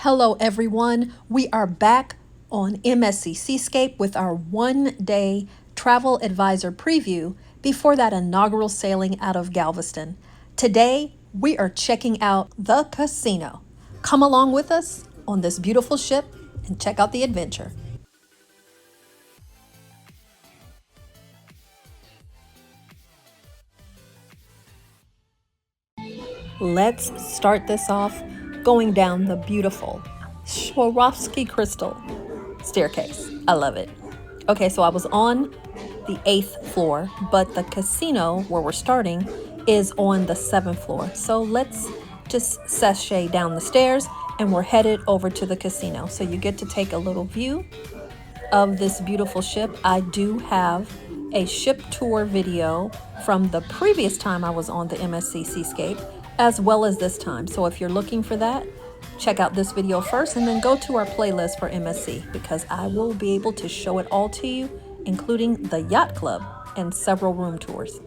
Hello everyone, we are back on MSC Seascape with our one-day travel advisor preview before that inaugural sailing out of Galveston. Today, we are checking out the casino. Come along with us on this beautiful ship and check out the adventure. Let's start this off going down the beautiful Swarovski crystal staircase. I love it. Okay, so I was on the 8th floor, but the casino where we're starting is on the 7th floor. So let's just sashay down the stairs and we're headed over to the casino. So you get to take a little view of this beautiful ship. I do have a ship tour video from the previous time I was on the MSC Seascape, as well as this time. So if you're looking for that, check out this video first and then go to our playlist for MSC, because I will be able to show it all to you, including the yacht club and several room tours.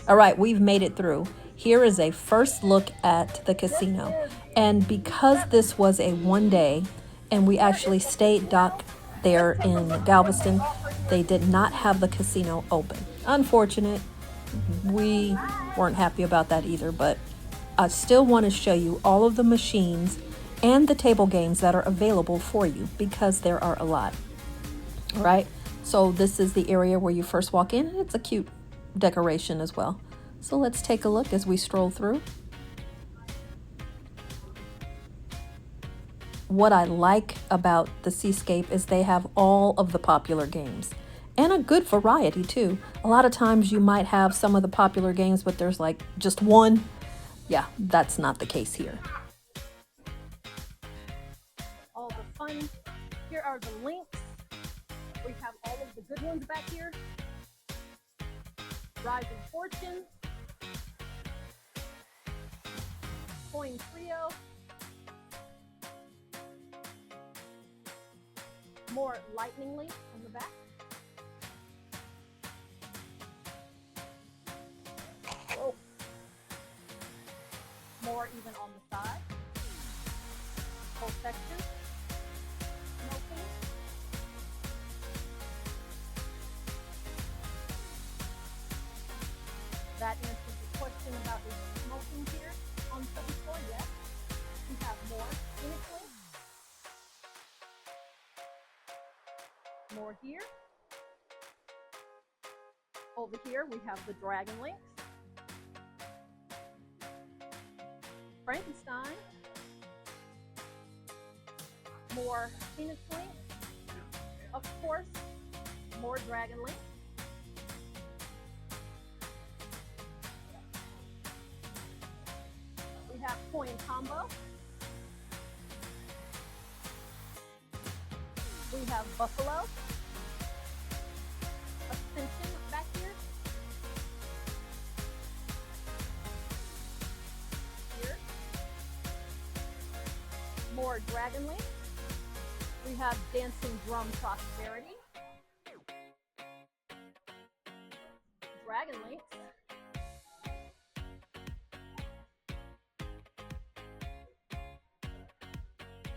All right, we've made it through. Here is a first look at the casino. And because this was a one day and we actually stayed docked there in Galveston, they did not have the casino open. Unfortunate. We weren't happy about that either, but I still want to show you all of the machines and the table games that are available for you, because there are a lot. All right, so this is the area where you first walk in. It's a cute decoration as well. So let's take a look as we stroll through. What I like about the Seascape is they have all of the popular games and a good variety too. A lot of times you might have some of the popular games, but there's like just one. Yeah, that's not the case here. All the fun. Here are the links. We have all of the good ones back here. Rising Fortune, Coin Trio, more lightning links on the back. Oh. More even on the side. Whole section. Smoking. That answers the question about is smoking here on the 7th floor. Yes. We have more Phoenix links. More here. Over here we have the Dragon links. Frankenstein. More Phoenix links. Of course, more Dragon links. We have Coin Combo. We have Buffalo. Ascension back here. Here. More Dragon links. We have Dancing Drum Prosperity. Dragon links.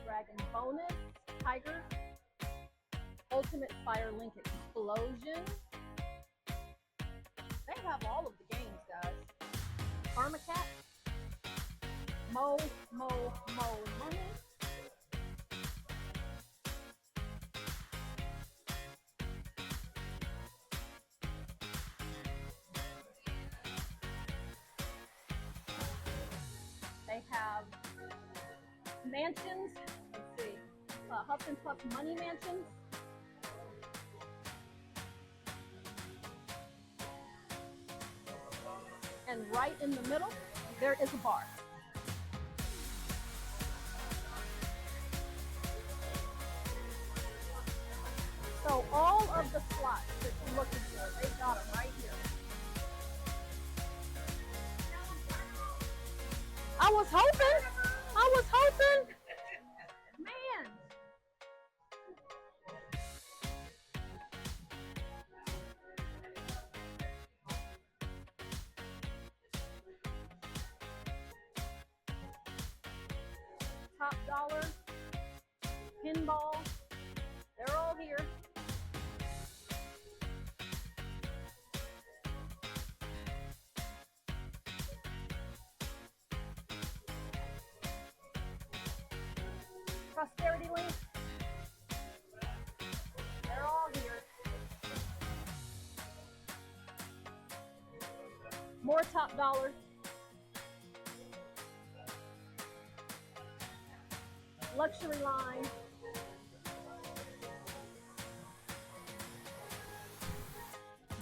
Dragon Bonus. Tiger. Ultimate Fire Link Explosion. They have all of the games, guys. Karma Cat. Mo Money. They have mansions. Let's see. Huff and Puff Money Mansions. And right in the middle, there is a bar. So all of the slots that you're looking for, they got them right here. I was hoping. Man. Top dollar. prosperity link. They're all here. More top dollars. Luxury line.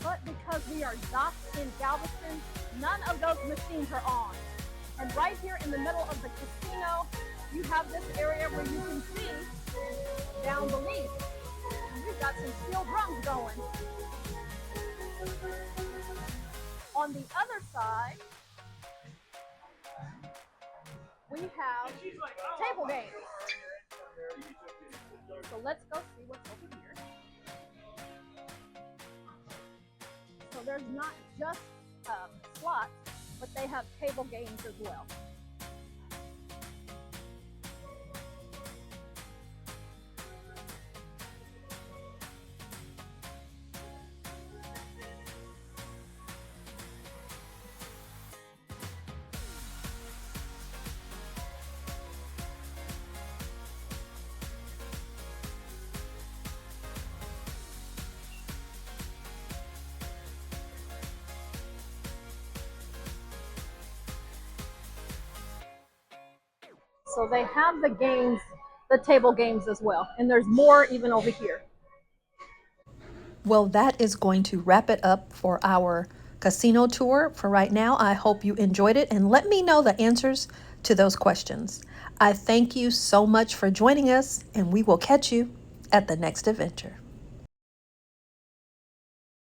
But because we are docked in Galveston, none of those machines are on. And right here in the middle of the casino, you have this area where you can see down the leaf. And we've got some steel drums going. On the other side, we have table games. So let's go see what's over here. So there's not just slots, but they have table games as well. So they have the games, the table games as well. And there's more even over here. Well, that is going to wrap it up for our casino tour for right now. I hope you enjoyed it and let me know the answers to those questions. I thank you so much for joining us and we will catch you at the next adventure.